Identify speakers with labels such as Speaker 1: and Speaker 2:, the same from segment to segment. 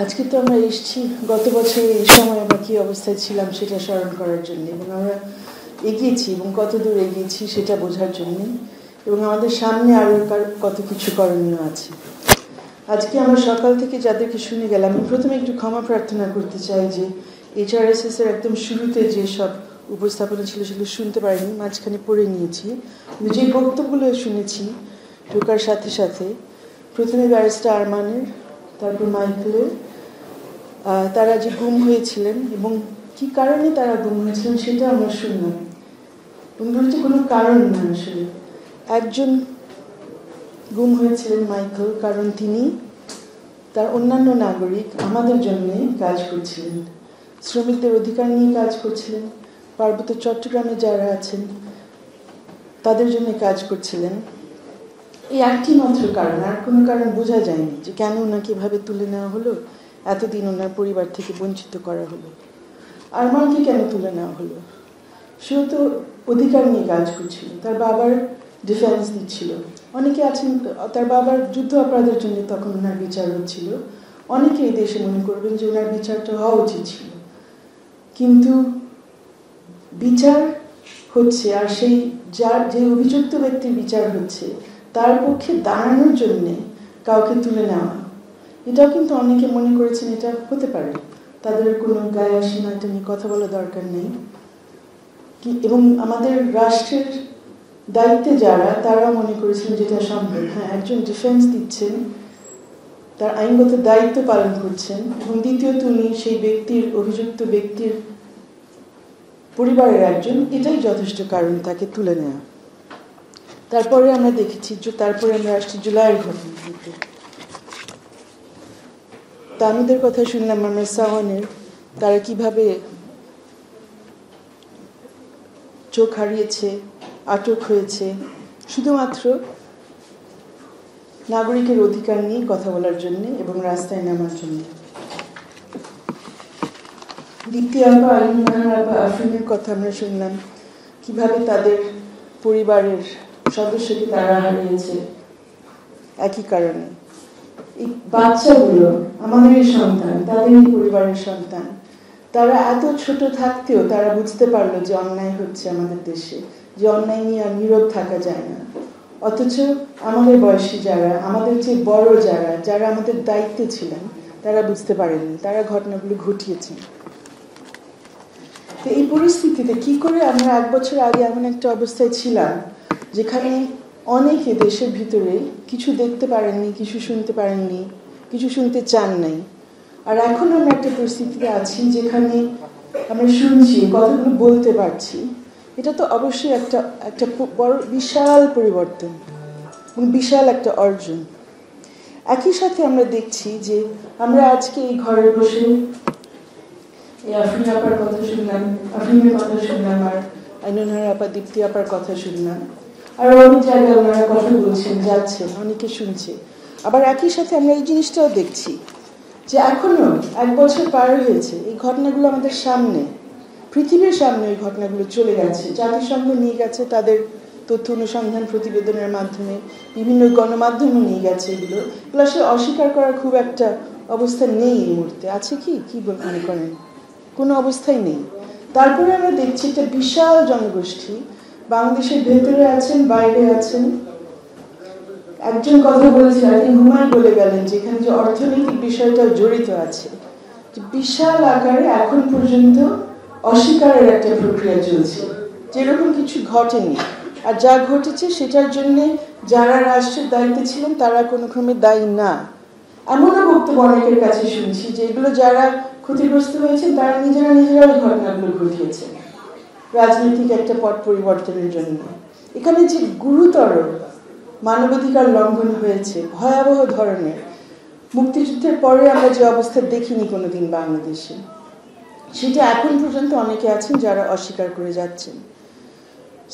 Speaker 1: আজকে তো আমরা এসেছি গত বছর এই সময় আমরা কী অবস্থায় ছিলাম সেটা স্মরণ করার জন্য, এবং আমরা এগিয়েছি এবং কত দূর এগিয়েছি সেটা বোঝার জন্য, এবং আমাদের সামনে আরও কত কিছু করণীয় আছে। আজকে আমরা সকাল থেকে যাদেরকে শুনে গেলাম, আমি প্রথমে একটু ক্ষমা প্রার্থনা করতে চাই যে HRSS এর একদম শুরুতে যে সব উপস্থাপনা ছিল সেগুলো শুনতে পারিনি, মাঝখানে পড়ে নিয়েছি। কিন্তু যে বক্তব্যগুলো শুনেছি ঢোকার সাথে সাথে, প্রথমে ব্যারিস্টার আরমানের, তারপর মাইকেলের, তারা যে গুম হয়েছিলেন এবং কি কারণে তারা গুম হয়েছিলেন সেটা আমরা শুনলাম। এবং বলছি কোনো কারণ না, আসলে একজন গুম হয়েছিলেন মাইকেল কারণ তিনি তার অন্যান্য নাগরিক আমাদের জন্যে কাজ করছিলেন, শ্রমিকদের অধিকার নিয়ে কাজ করছিলেন, পার্বত্য চট্টগ্রামে যারা আছেন তাদের জন্য কাজ করছিলেন। এই একটি মাত্র কারণ, আর কোনো কারণ বোঝা যায়নি যে কেন ওনাকে এভাবে তুলে নেওয়া হলো, এতদিন ওনার পরিবার থেকে বঞ্চিত করা হলো। আরমানকে কেন তুলে নেওয়া হলো? সেও তো অধিকার নিয়ে কাজ করছিল, তার বাবার ডিফেন্স দিচ্ছিল। অনেকে আছেন তার বাবার যুদ্ধ অপরাধের জন্য তখন ওনার বিচার হচ্ছিল, অনেকে এই দেশে মনে করবেন যে ওনার বিচারটা হওয়া উচিত ছিল, কিন্তু বিচার হচ্ছে আর সেই যে অভিযুক্ত ব্যক্তির বিচার হচ্ছে তার পক্ষে দাঁড়ানোর জন্যে কাউকে তুলে নেওয়া, এটাও কিন্তু অনেকে মনে করেছেন এটা হতে পারে, তাদের কোনো গায়ে আসে না, এটা নিয়ে কথা বলা দরকার নেই। এবং আমাদের রাষ্ট্রের দায়িত্বে যারা, তারাও মনে করেছিলেন যেটা সম্ভব। হ্যাঁ, একজন ডিফেন্স দিচ্ছেন, তার আইনগত দায়িত্ব পালন করছেন, এবং দ্বিতীয়ত উনি সেই ব্যক্তির, অভিযুক্ত ব্যক্তির পরিবারের একজন, এটাই যথেষ্ট কারণ তাকে তুলে নেওয়া। তারপরে আমরা দেখেছি, তারপরে আমরা আসছি জুলাইয়ের ঘটনাগুলোতে। তানুদের কথা শুনলাম আমরা, সাওয়ানের, তারা কিভাবে চোখ হারিয়েছে, আটক হয়েছে শুধুমাত্র নাগরিকের অধিকার নিয়ে কথা বলার জন্য এবং রাস্তায় নামার জন্য। দ্বিতীয় আফরিনের কথা আমরা শুনলাম, কিভাবে তাদের পরিবারের সদস্যকে তারা হারিয়েছে একই কারণে। এই বাচ্চাগুলো আমাদেরই সন্তান, তাদেরই পরিবারের সন্তান, তারা এত ছোট থাকতেও তারা বুঝতে পারলো যে অন্যায় হচ্ছে আমাদের দেশে, যে অন্যায় নিয়ে আর নীরব থাকা যায় না। অথচ আমাদের বয়সী যারা, আমাদের যে বড় যারা আমাদের দায়িত্বে ছিলেন, তারা বুঝতে পারেননি, তারা ঘটনাগুলো ঘটিয়েছেন। তো এই পরিস্থিতিতে কি করে আমরা 1 বছর আগে এমন একটা অবস্থায় ছিলাম যেখানে অনেকে দেশের ভিতরে কিছু দেখতে পারেননি, কিছু শুনতে পারেননি, কিছু শুনতে চান নাই, আর এখন আমরা একটা পরিস্থিতিতে আছি যেখানে আমরা শুনছি, কথাগুলো বলতে পারছি, এটা তো অবশ্যই একটা বড় বিশাল পরিবর্তন এবং বিশাল একটা অর্জন। একই সাথে আমরা দেখছি যে আমরা আজকে এই ঘরে বসে এই আফরিন আপার কথা শুনলাম, আফরিনের কথা শুনলাম, আর আইনুনহার আপা, দীপ্তি আপার কথা শুনলাম, আর অনেক জায়গায় ওনারা কথা বলছেন, যাচ্ছেন, অনেকে শুনছে। আবার একই সাথে আমরা এই জিনিসটাও দেখছি যে এখনো 1 বছর পার হয়েছে, এই ঘটনাগুলো আমাদের সামনে, পৃথিবীর সামনে এই ঘটনাগুলো চলে গেছে, জাতিসংঘ নিয়ে গেছে তাদের তথ্য অনুসন্ধান প্রতিবেদনের মাধ্যমে, বিভিন্ন গণমাধ্যমে নিয়ে গেছে। এগুলো আসলে অস্বীকার করার খুব একটা অবস্থা নেই এই মুহূর্তে, আছে কি মনে করেন? কোনো অবস্থাই নেই। তারপরে আমরা দেখছি একটা বিশাল জনগোষ্ঠী বাংলাদেশের ভেতরে আছেন, বাইরে আছেন। একজন কথা বলেছেন, আপনি হুমায়ুন বলে গেলেন, যেখানে যে অর্থনৈতিক বিষয়টা জড়িত আছে, বিশাল আকারে এখন পর্যন্ত অস্বীকারের একটা প্রক্রিয়া চলছে, যেরকম কিছু ঘটেনি, আর যা ঘটেছে সেটার জন্য যারা রাষ্ট্রের দায়িত্বে ছিলেন তারা কোনো ক্রমে দায়ী না। এমনও বক্তব্য অনেকের কাছে শুনছি যে এগুলো যারা ক্ষতিগ্রস্ত হয়েছে তারা নিজেরা ঘটনাগুলো ঘটিয়েছে রাজনৈতিক একটা পট পরিবর্তনের জন্য। এখানে যে গুরুতর মানবাধিকার লঙ্ঘন হয়েছে, ভয়াবহ ধরনের, মুক্তিযুদ্ধের পরে আমরা যে অবস্থা দেখিনি কোনোদিন বাংলাদেশে, সেটা এখন পর্যন্ত অনেকে আছেন যারা অস্বীকার করে যাচ্ছেন।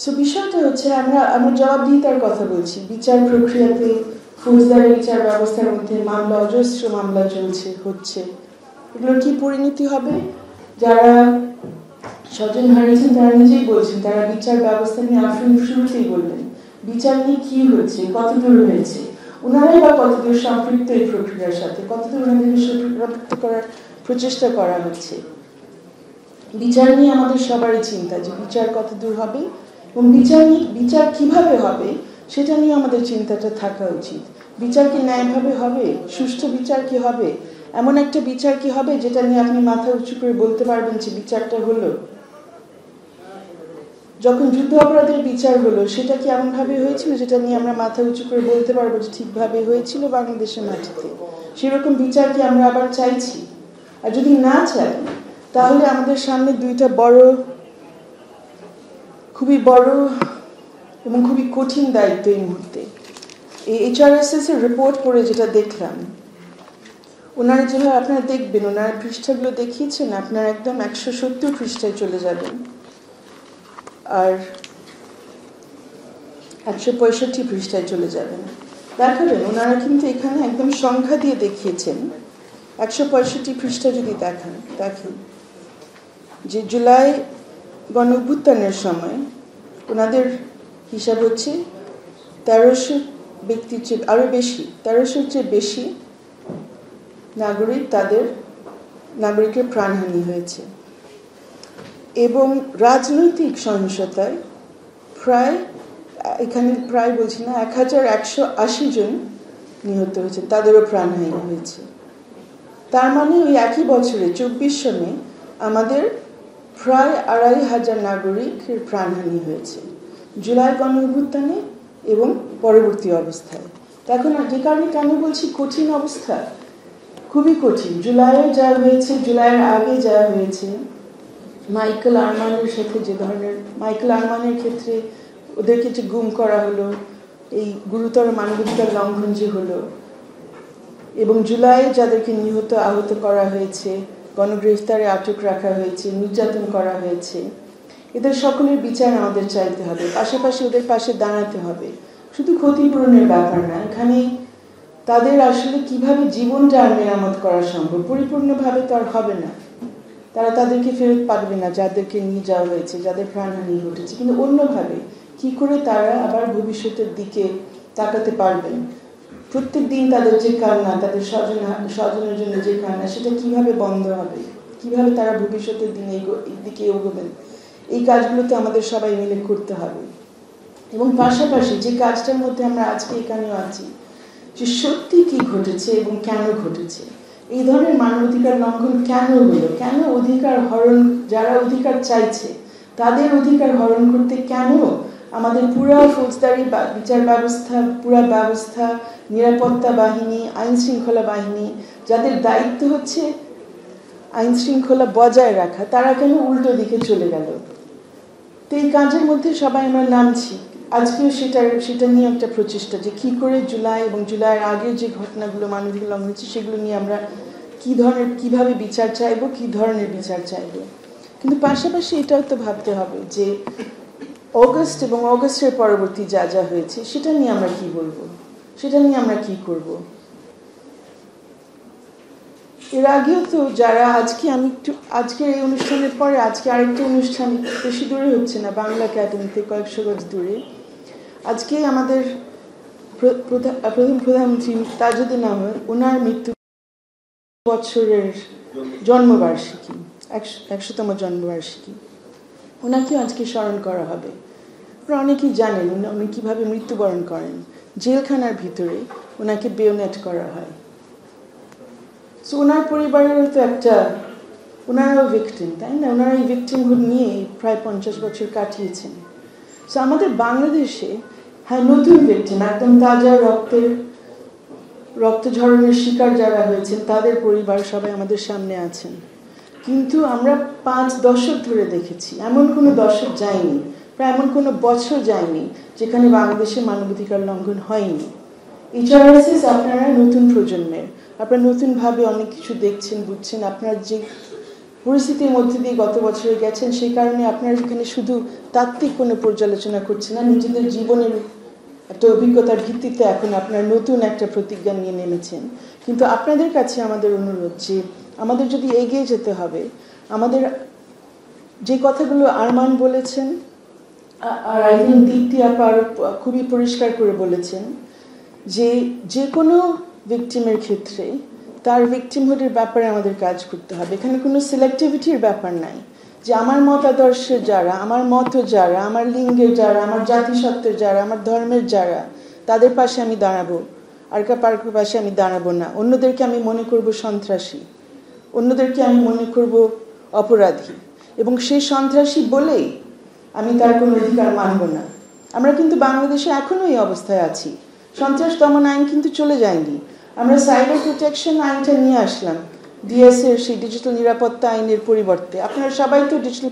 Speaker 1: সো বিষয়টা হচ্ছে আমরা জবাবদিহিতার কথা বলছি। বিচার প্রক্রিয়াতে, ফৌজদারি বিচার ব্যবস্থার মধ্যে মামলা, অজস্র মামলা হচ্ছে, এগুলোর কি পরিণতি হবে? যারা স্বজন হারিয়েছেন তারা নিজেই বলছেন, তারা বিচার ব্যবস্থা নিয়ে আফরিন শুরুতেই বললেন, বিচার নিয়ে কি হচ্ছে, কত দূর হয়েছে, ওনারাই বা কতদূর সম্পৃক্ত এই প্রক্রিয়ার সাথে, কতদূর ওনাদেরকে সম্পৃক্ত করার প্রচেষ্টা করা হচ্ছে। বিচার নিয়ে আমাদের সবারই চিন্তা, যে বিচার কতদূর হবে এবং বিচার কিভাবে হবে সেটা নিয়ে আমাদের চিন্তাটা থাকা উচিত। বিচার কি ন্যায়ভাবে হবে? সুষ্ঠু বিচার কি হবে? এমন একটা বিচার কি হবে যেটা নিয়ে আপনি মাথা উঁচু করে বলতে পারবেন যে বিচারটা হলো? যখন যুদ্ধ অপরাধের বিচার হলো, সেটা কি এমনভাবে হয়েছিল যেটা নিয়ে আমরা মাথা উঁচু করে বলতে পারবো যে ঠিকভাবে হয়েছিল বাংলাদেশের মাটিতে? সেরকম বিচার কি আমরা আবার চাইছি? আর যদি না চাই, তাহলে আমাদের সামনে দুইটা খুবই বড় এবং খুবই কঠিন দায়িত্ব এই মুহূর্তে। এই HRSS এর রিপোর্ট পড়ে যেটা দেখলাম, ওনারা যেভাবে আপনারা দেখবেন, ওনারা পৃষ্ঠাগুলো দেখিয়েছেন, আপনারা একদম 170 পৃষ্ঠায় চলে যাবেন আর 165 পৃষ্ঠায় চলে যাবেন, দেখাবেন ওনারা কিন্তু এখানে একদম সংখ্যা দিয়ে দেখিয়েছেন। 165 পৃষ্ঠা যদি দেখেন যে জুলাই গণ অভ্যুত্থানের সময় ওনাদের হিসাব হচ্ছে 1300 ব্যক্তির চেয়ে আরও বেশি, 1300-র চেয়ে বেশি নাগরিকের প্রাণহানি হয়েছে এবং রাজনৈতিক সহিংসতায় প্রায় বলছি না, 1180 জন নিহত হয়েছেন, তাদেরও প্রাণহানি হয়েছে। তার মানে ওই একই বছরে 24 সনে আমাদের প্রায় 2500 নাগরিকের প্রাণহানি হয়েছে জুলাই গণ অভ্যুত্থানে এবং পরবর্তী অবস্থায়। এখন যে কারণে কেন বলছি কঠিন অবস্থা, খুবই কঠিন। জুলাইয়ে যা হয়েছে, জুলাইয়ের আগে যা হয়েছে, মাইকেল আরমানের সাথে যে ধরনের, মাইকেল আরমানের ক্ষেত্রে ওদেরকে যে গুম করা হলো, এই গুরুতর মানবাধিকার লঙ্ঘন যে হলো, এবং জুলাইয়ে যাদেরকে নিহত আহত করা হয়েছে, গণগ্রেফতারে আটক রাখা হয়েছে, নির্যাতন করা হয়েছে, এদের সকলের বিচার আমাদের চাইতে হবে, পাশাপাশি ওদের পাশে দাঁড়াতে হবে। শুধু ক্ষতিপূরণের ব্যাপার না, এখানে তাদের আসলে কিভাবে জীবনটা আর মেরামত করা সম্ভব, পরিপূর্ণভাবে তো আর হবে না, তাদেরকে ফেরত পাবে না যাদেরকে নিয়ে যাওয়া হয়েছে, যাদের প্রাণহানি ঘটেছে, কিন্তু অন্যভাবে কি করে তারা আবার ভবিষ্যতের দিকে তাকাতে পারবেন। প্রত্যেক দিন তাদের যে কান্না, তাদের স্বজনের জন্য যে কান্না, সেটা কিভাবে বন্ধ হবে, কিভাবে তারা ভবিষ্যতের দিনে দিকে এগোবেন, এই কাজগুলোতে আমাদের সবাই মিলে করতে হবে। এবং পাশাপাশি যে কাজটার মধ্যে আমরা আজকে এখানেও আছি, যে সত্যি কি ঘটেছে এবং কেন ঘটেছে, এই ধরনের মানবাধিকার লঙ্ঘন কেন হলো, কেন অধিকার হরণ, যারা অধিকার চাইছে তাদের অধিকার হরণ করতে কেন আমাদের পুরা ফৌজদারি বিচার ব্যবস্থা, পুরা ব্যবস্থা, নিরাপত্তা বাহিনী, আইন শৃঙ্খলা বাহিনী, যাদের দায়িত্ব হচ্ছে আইন শৃঙ্খলা বজায় রাখা, তারা কেন উল্টো দিকে চলে গেল। তো এই কাজের মধ্যে সবাই আমরা নামছি। আজকেও সেটা নিয়ে একটা প্রচেষ্টা, যে কী করে জুলাই এবং জুলাইয়ের আগের যে ঘটনাগুলো মানবাধিকার লঙ্ঘন হচ্ছে, সেগুলো নিয়ে আমরা কিভাবে বিচার চাইবো, কী ধরনের বিচার চাইবো। কিন্তু পাশাপাশি এটাও তো ভাবতে হবে যে অগস্ট এবং অগস্টের পরবর্তী যা যা হয়েছে, সেটা নিয়ে আমরা কি বলবো, সেটা নিয়ে আমরা কি করব। এর আগেও তো যারা আজকের এই অনুষ্ঠানের পরে আজকে আরেকটা অনুষ্ঠান বেশি দূরে হচ্ছে না, বাংলা একাডেমিতে কয়েকশো গজ দূরে, আজকে আমাদের প্রথম প্রধানমন্ত্রী তাজউদ্দিন আহমেদ, ওনার মৃত্যু বছরের জন্মবার্ষিকী, 100তম জন্মবার্ষিকী, ওনাকেও আজকে স্মরণ করা হবে। আপনারা অনেকেই জানেন উনি কীভাবে মৃত্যুবরণ করেন। জেলখানার ভিতরে ওনাকে বেয়োনেট করা হয়। সো ওনার পরিবারেরও তো ওনারাও ভিকটিম, তাই না? ওনারা এই ভিকটিমহুড নিয়ে প্রায় 50 বছর কাটিয়েছেন। সো আমাদের বাংলাদেশে নতুন ভিকটিম, একদম তাজা রক্ত ঝরণের শিকার যারা হয়েছেন, তাদের পরিবার সবাই আমাদের সামনে আছেন। কিন্তু আমরা 5 দশক ধরে দেখেছি, এমন কোনো দশক যায়নি, প্রায় এমন কোনো বছর যায়নি যেখানে বাংলাদেশে মানবাধিকার লঙ্ঘন হয়নি। HRSS আপনারা নতুন প্রজন্মের, আপনারা নতুনভাবে অনেক কিছু দেখছেন, বুঝছেন। আপনারা যে পরিস্থিতির মধ্যে দিয়ে গত বছরে গেছেন, সেই কারণে আপনারা এখানে শুধু তাত্ত্বিক কোনো পর্যালোচনা করছেন না, নিজেদের জীবনের একটা অভিজ্ঞতার ভিত্তিতে এখন আপনারা নতুন একটা প্রতিজ্ঞা নিয়ে নেমেছেন। কিন্তু আপনাদের কাছে আমাদের অনুরোধ, যে আমাদের যদি এগিয়ে যেতে হবে, আমাদের যে কথাগুলো আরমান বলেছেন আর আই থিঙ্ক দীপ্তি আপা খুবই পরিষ্কার করে বলেছেন, যে যে কোনো ভিকটিমের ক্ষেত্রে তার ভিকটিমহুডের ব্যাপারে আমাদের কাজ করতে হবে। এখানে কোনো সিলেক্টিভিটির ব্যাপার নাই যে আমার মতাদর্শের যারা, আমার মত যারা, আমার লিঙ্গের যারা, আমার জাতিসত্ত্বের যারা, আমার ধর্মের যারা, তাদের পাশে আমি দাঁড়াবো, আর কার পাশে আমি দাঁড়াবো না। অন্যদেরকে আমি মনে করব সন্ত্রাসী, অন্যদেরকে আমি মনে করব অপরাধী, এবং সেই সন্ত্রাসী বলেই আমি তার কোনো অধিকার মানব না। আমরা কিন্তু বাংলাদেশে এখনো এই অবস্থায় আছি। সন্ত্রাস দমন আইন কিন্তু চলে যায়নি। আমরা সাইবার প্রোটেকশন আইনটা নিয়ে আসলাম ডিএস এর, সেই ডিজিটাল নিরাপত্তা আইনের পরিবর্তে। আপনারা সবাই তো ডিজিটাল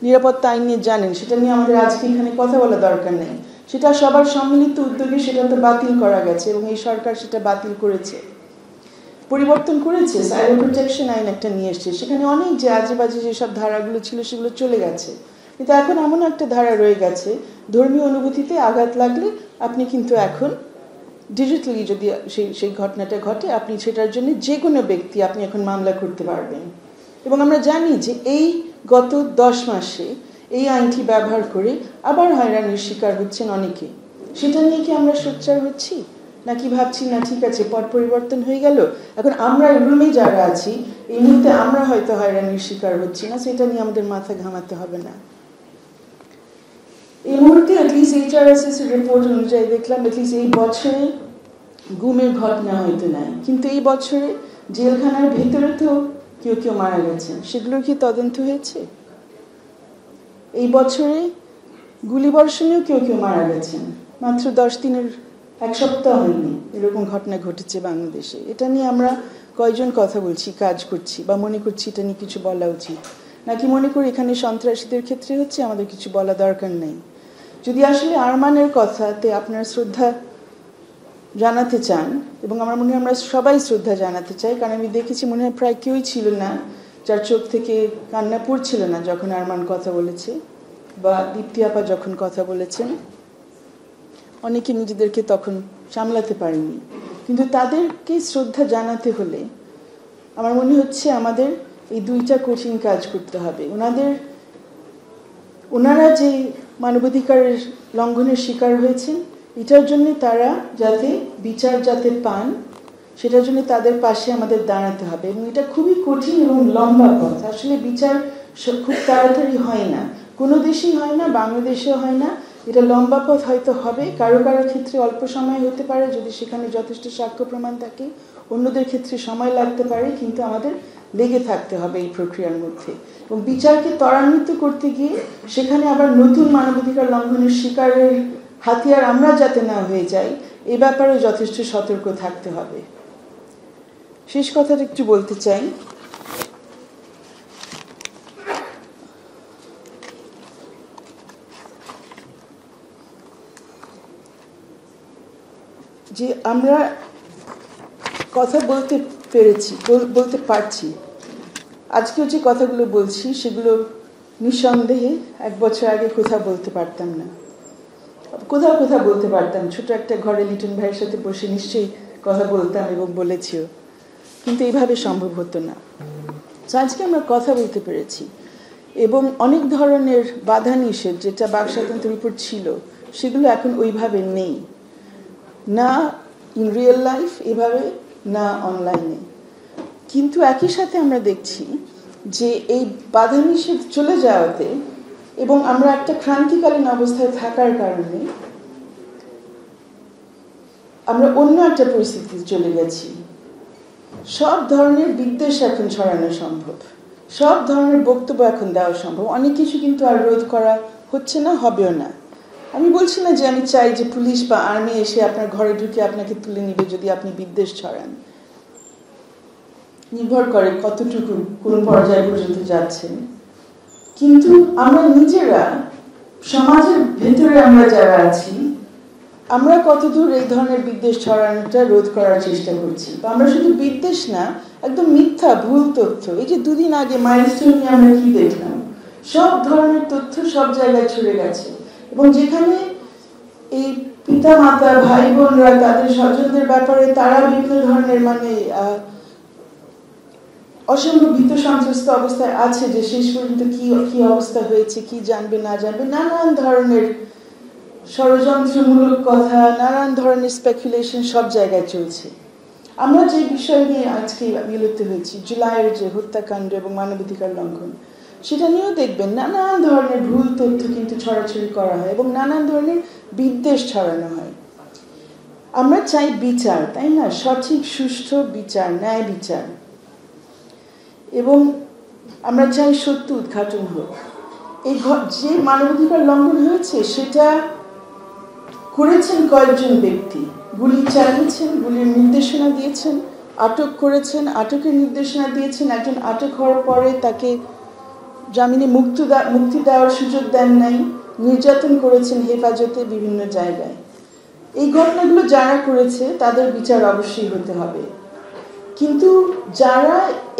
Speaker 1: নিরাপত্তা আইন নিয়ে জানেন, সেটা নিয়ে আমাদের আজকে এখানে কথা বলা দরকার নেই। সেটা সবার সম্মিলিত উদ্যোগে সেটা তো বাতিল করা গেছে, এবং এই সরকার সেটা বাতিল করেছে, পরিবর্তন করেছে। সাইবার প্রোটেকশন আইন একটা নিয়ে এসছে, সেখানে অনেক যে আজে বাজে যেসব ধারাগুলো ছিল সেগুলো চলে গেছে। কিন্তু এখন এমন একটা ধারা রয়ে গেছে, ধর্মীয় অনুভূতিতে আঘাত লাগলে আপনি কিন্তু এখন ডিজিটালি যদি সেই ঘটনাটা ঘটে, আপনি সেটার জন্য যে কোনো ব্যক্তি আপনি এখন মামলা করতে পারবেন। এবং আমরা জানি যে এই গত 10 মাসে এই আইনটি ব্যবহার করে আবার হয়রানির শিকার হচ্ছেন অনেকে। সেটা নিয়ে কি আমরা সোচ্চার হচ্ছি, নাকি ভাবছি না ঠিক আছে পট পরিবর্তন হয়ে গেল, এখন আমরা রুমে যারা আছি এই মুহূর্তে আমরা হয়তো হয়রানির শিকার হচ্ছি না, সেটা নিয়ে আমাদের মাথা ঘামাতে হবে না। এই মুহূর্তে অ্যাটলিস্ট HRSS এর রিপোর্ট অনুযায়ী দেখলাম অ্যাটলিস্ট এই বছরে গুমের ঘটনা হয়তো নাই, কিন্তু এই বছরে জেলখানার ভেতরে তো কেউ কেউ মারা গেছেন, সেগুলোর কি তদন্ত হয়েছে? এই বছরে গুলিবর্ষণেও কেউ কেউ মারা গেছেন, মাত্র 10 দিনের, 1 সপ্তাহ হয়নি এরকম ঘটনা ঘটেছে বাংলাদেশে। এটা নিয়ে আমরা কয়জন কথা বলছি, কাজ করছি, বা মনে করছি এটা নিয়ে কিছু বলা উচিত, নাকি মনে করি এখানে সন্ত্রাসীদের ক্ষেত্রে হচ্ছে আমাদের কিছু বলা দরকার নেই? যদি আসলে আরমানের কথাতে আপনারা শ্রদ্ধা জানাতে চান, এবং আমার মনে হয় আমরা সবাই শ্রদ্ধা জানাতে চাই, কারণ আমি দেখেছি মনে হয় প্রায় কেউই ছিল না যার চোখ থেকে কান্না পড়ছিল না যখন আরমান কথা বলেছে, বা দীপ্তি আপা যখন কথা বলেছেন। অনেকে নিজেদেরকে তখন সামলাতে পারেনি, কিন্তু তাদেরকে শ্রদ্ধা জানাতে হলে আমার মনে হচ্ছে আমাদের এই 2টা কঠিন কাজ করতে হবে। ওনারা যে মানবাধিকারের লঙ্ঘনের শিকার হয়েছেন, এটার জন্য তারা যাতে বিচার যাতে পান, সেটার জন্য তাদের পাশে আমাদের দাঁড়াতে হবে। এবং এটা খুবই কঠিন এবং লম্বা পথ। আসলে বিচার খুব তাড়াতাড়ি হয় না, কোনো দেশেই হয় না, বাংলাদেশেও হয় না। এটা লম্বা পথ হয়তো হবে, কারো কারো ক্ষেত্রে অল্প সময় হতে পারে যদি সেখানে যথেষ্ট সাক্ষ্য প্রমাণ থাকে, অন্যদের ক্ষেত্রে সময় লাগতে পারে, কিন্তু আমাদের লেগে থাকতে হবে এই প্রক্রিয়ার মধ্যে। এবং বিচারকে ত্বরান্বিত করতে গিয়ে সেখানে আবার নতুন মানবাধিকার লঙ্ঘনের শিকারের হাতিয়ার আমরা যাতে না হয়ে যাই, এ ব্যাপারে যথেষ্ট সতর্ক থাকতে হবে। শেষ কথাটা একটু বলতে চাই, যে আমরা কথা বলতে পারছি, আজকেও যে কথাগুলো বলছি সেগুলো নিঃসন্দেহে 1 বছর আগে কোথাও বলতে পারতাম না। কোথাও বলতে পারতাম, ছোট একটা ঘরে লিটন ভাইয়ের সাথে বসে নিশ্চয়ই কথা বলতাম এবং বলেছিও, কিন্তু এইভাবে সম্ভব হতো না। তো আজকে আমরা কথা বলতে পেরেছি, এবং অনেক ধরনের বাধা নিষেধ যেটা বাক স্বাধীনতার উপর ছিল সেগুলো এখন ওইভাবে নেই, না ইন রিয়েল লাইফ এভাবে, না অনলাইনে। কিন্তু একই সাথে আমরা দেখছি যে এই বাধা নিষেধ চলে যাওয়াতে এবং আমরা একটা ক্রান্তিকালীন অবস্থায় থাকার কারণে আমরা অন্য একটা পরিস্থিতিতে চলে গেছি। সব ধরনের বিদ্বেষ এখন ছড়ানো সম্ভব, সব ধরনের বক্তব্য এখন দেওয়া সম্ভব। অনেক কিছু কিন্তু আর রোধ করা হচ্ছে না, হবেও না। আমি বলছি না যে আমি চাই যে পুলিশ বা আর্মি এসে আপনার ঘরে ঢুকে আপনাকে তুলে নিবে যদি আপনি বিদ্বেষ ছড়ান। নির্ভর করে কতটুকু কোন পর্যায় পর্যন্ত যাচ্ছেন। কিন্তু আমরা নিজেরা সমাজের ভেতরে আমরা যারা আছি, আমরা কতদূর এই ধরনের বিদ্বেষ ছড়ানোটা রোধ করার চেষ্টা করছি। আমরা শুধু বিদ্বেষ না, একদম মিথ্যা ভুল তথ্য, এই যে 2 দিন আগে মাইলস্টোন নিয়ে আমরা কি দেখলাম, সব ধরনের তথ্য সব জায়গায় ছড়ে গেছে। এবং যেখানে এই পিতা মাতা ভাই বোনরা তাদের স্বজনদের ব্যাপারে তারা বিভিন্ন ধরনের অসম্ভব ভীত সন্ত্রস্ত অবস্থায় আছে, যে শেষ পর্যন্ত কি অবস্থা হয়েছে, কি জানবে না জানবে, নানান ধরনের, 2 দিন আগে মাইলস্টোন নিয়ে আমরা কি দেখলাম, সব ধরনের তথ্য সব জায়গায় ছড়ে গেছে। এবং যেখানে এই পিতা মাতা ভাই বোনরা তাদের স্বজনদের ব্যাপারে তারা বিভিন্ন ধরনের অসম্ভব ভীত সন্ত্রস্ত অবস্থায় আছে, যে শেষ পর্যন্ত কি অবস্থা হয়েছে, কি জানবে না জানবে, নানান ধরনের ষড়যন্ত্রমূলক কথা, নানান ধরনের স্পেকুলেশন সব জায়গায় চলছে। আমরা যে বিষয় নিয়ে আজকে মিলিত হয়েছি, জুলাইয়ের যে হত্যাকাণ্ড এবং মানবাধিকার লঙ্ঘন, সেটা নিয়েও দেখবেন নানান ধরনের ভুল তথ্য কিন্তু ছড়াছড়ি করা হয় এবং নানান ধরনের বিদ্বেষ ছড়ানো হয়। আমরা চাই বিচার, তাই না? সঠিক সুষ্ঠু বিচার, ন্যায় বিচার, এবং আমরা চাই সত্য উদ্ঘাটন হোক। এই যে মানবাধিকার লঙ্ঘন হয়েছে সেটা করেছেন কয়েকজন ব্যক্তি, গুলি চালিয়েছেন, গুলির নির্দেশনা দিয়েছেন, আটক করেছেন, আটকের নির্দেশনা দিয়েছেন। একজন আটক হওয়ার পরে তাকে জামিনে মুক্তি দেওয়ার সুযোগ দেন নাই, নির্যাতন করেছেন হেফাজতে বিভিন্ন জায়গায়। এই ঘটনাগুলো যারা করেছে তাদের বিচার অবশ্যই হতে হবে, কিন্তু যারা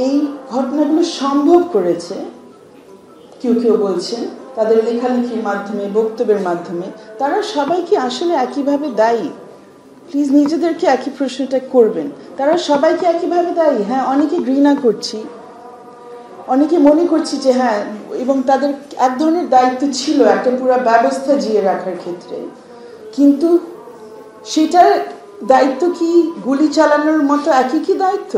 Speaker 1: এই ঘটনাগুলো সম্ভব করেছে, কেউ কেউ বলছেন তাদের লেখালেখির মাধ্যমে, বক্তব্যের মাধ্যমে, তারা সবাই কি আসলে একইভাবে দায়ী? প্লিজ নিজেদেরকে একই প্রশ্নটা করবেন। তারা সবাই কি একইভাবে দায়ী? হ্যাঁ, অনেকে ঘৃণা করছি, অনেকে মনে করছি যে হ্যাঁ, এবং তাদের এক ধরনের দায়িত্ব ছিল একটা পুরো ব্যবস্থা জিয়ে রাখার ক্ষেত্রে, কিন্তু সেটার দায়িত্ব কি গুলি চালানোর মতো একই কি দায়িত্ব?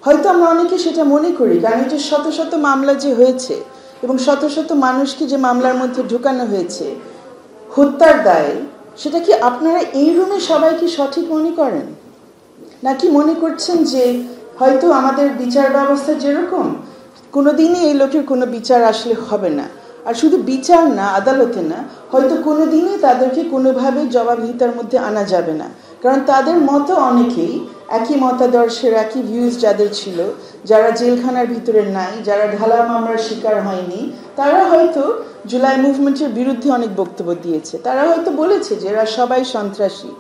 Speaker 1: হয়তো আমরা অনেকে সেটা মনে করি, কারণ যে শত শত মামলা যে হয়েছে এবং শত শত মানুষকে যে মামলার মধ্যে ঢুকানো হয়েছে হত্যার দায়ে, সেটা কি আপনারা এই রুমে সবাই কি সঠিক মনে করেন? নাকি মনে করছেন যে হয়তো আমাদের বিচার ব্যবস্থা যেরকম, কোনোদিনই এই লোকের কোনো বিচার আসলে হবে না, আর শুধু বিচার না, আদালতে না, হয়তো কোনোদিনই তাদেরকে কোনোভাবে জবাবদিহিতার মধ্যে আনা যাবে না, কারণ তাদের মতো অনেকেই একই মতাদর্শের, একই ভিউজ যাদের ছিল, যারা জেলখানার ভিতরে নাই, যারা ঢালা মামলার শিকার হয়নি, তারা হয়তো জুলাই মুভমেন্টের বিরুদ্ধে অনেক বক্তব্য দিয়েছে। তারা হয়তো বলেছে যে এরা সবাই সন্ত্রাসী,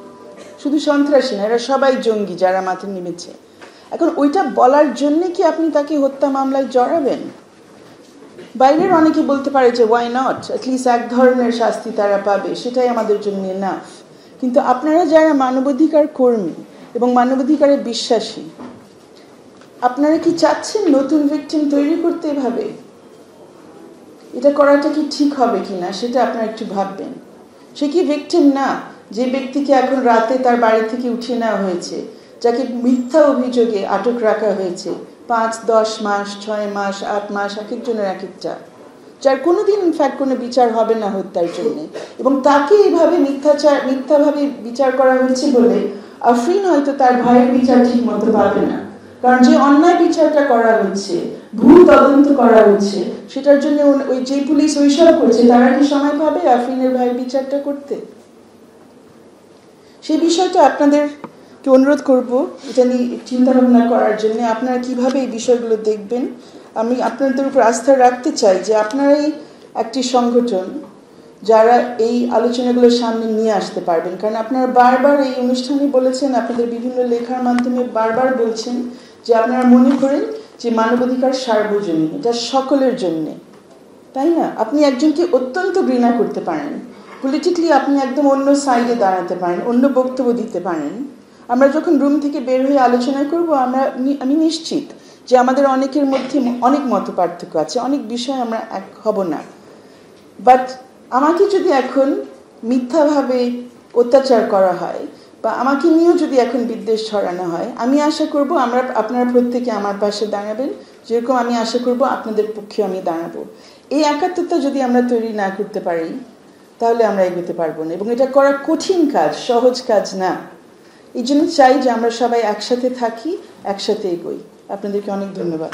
Speaker 1: শুধু সন্ত্রাসী না, এরা সবাই জঙ্গি যারা মাঠে নেমেছে। এখন ওইটা বলার জন্যে কি আপনি তাকে হত্যা মামলায় জড়াবেন? বাইরের অনেকে বলতে পারে যে ওয়াই নট, অ্যাটলিস্ট এক ধরনের শাস্তি তারা পাবে, সেটাই আমাদের জন্য এনাফ। কিন্তু আপনারা যারা মানবাধিকার কর্মী এবং মানবাধিকারে বিশ্বাসী, আপনারা কি চাচ্ছেন নতুন ভিকটিম তৈরি করতে? এভাবে এটা করাটা কি ঠিক হবে কিনা সেটা আপনারা একটু ভাববেন। সে কি ভিকটিম না? যে ব্যক্তিকে এখন রাতে তার বাড়ি থেকে উঠিয়ে নেওয়া হয়েছে, যাকে মিথ্যা অভিযোগে আটক রাখা হয়েছে 5, 10 মাস, 6 মাস, 8 মাস, এক একজনের এক একটা, যার কোনোদিন ইনফ্যাক্ট কোনো বিচার হবে না হত্যার জন্য, এবং তাকে এইভাবে মিথ্যাভাবে বিচার করা হচ্ছে বলে আফরিন হয়তো তার ভাইয়ের বিচার ঠিক মতো পাবে না, কারণ যে অন্যায় বিচারটা করা হচ্ছে, ভুল তদন্ত করা হচ্ছে, সেটার জন্য ওই যে পুলিশ ওইসব করছে, তারা কি সময় পাবে আফরিনের ভাইয়ের বিচারটা করতে? সেই বিষয়টা আপনাদেরকে অনুরোধ করব এটা নিয়ে চিন্তা ভাবনা করার জন্য। আপনারা কিভাবে এই বিষয়গুলো দেখবেন, আমি আপনাদের উপর আস্থা রাখতে চাই যে আপনারাই একটি সংগঠন যারা এই আলোচনাগুলোর সামনে নিয়ে আসতে পারবেন, কারণ আপনারা বারবার এই অনুষ্ঠানে বলেছেন, আপনাদের বিভিন্ন লেখার মাধ্যমে বারবার বলছেন যে আপনারা মনে করেন যে মানবাধিকার সার্বজনীন, এটা সকলের জন্যে, তাই না? আপনি একজনকে অত্যন্ত ঘৃণা করতে পারেন, পলিটিক্যালি আপনি একদম অন্য সাইডে দাঁড়াতে পারেন, অন্য বক্তব্য দিতে পারেন। আমরা যখন রুম থেকে বের হয়ে আলোচনা করব, আমি নিশ্চিত যে আমাদের অনেকের মধ্যে অনেক মত পার্থক্য আছে, অনেক বিষয় আমরা এক হব না, বাট আমাকে যদি এখন মিথ্যাভাবে অত্যাচার করা হয় বা আমাকে নিয়েও যদি এখন বিদ্বেষ ছড়ানো হয়, আমি আশা করব আপনারা প্রত্যেকে আমার পাশে দাঁড়াবেন, যেরকম আমি আশা করব আপনাদের পক্ষে আমি দাঁড়াবো। এই একাত্মতা যদি আমরা তৈরি না করতে পারি তাহলে আমরা এগোতে পারবো না, এবং এটা করা কঠিন কাজ, সহজ কাজ না। এই জন্য চাই যে আমরা সবাই একসাথে থাকি, একসাথে এগোই। আপনাদেরকে অনেক ধন্যবাদ।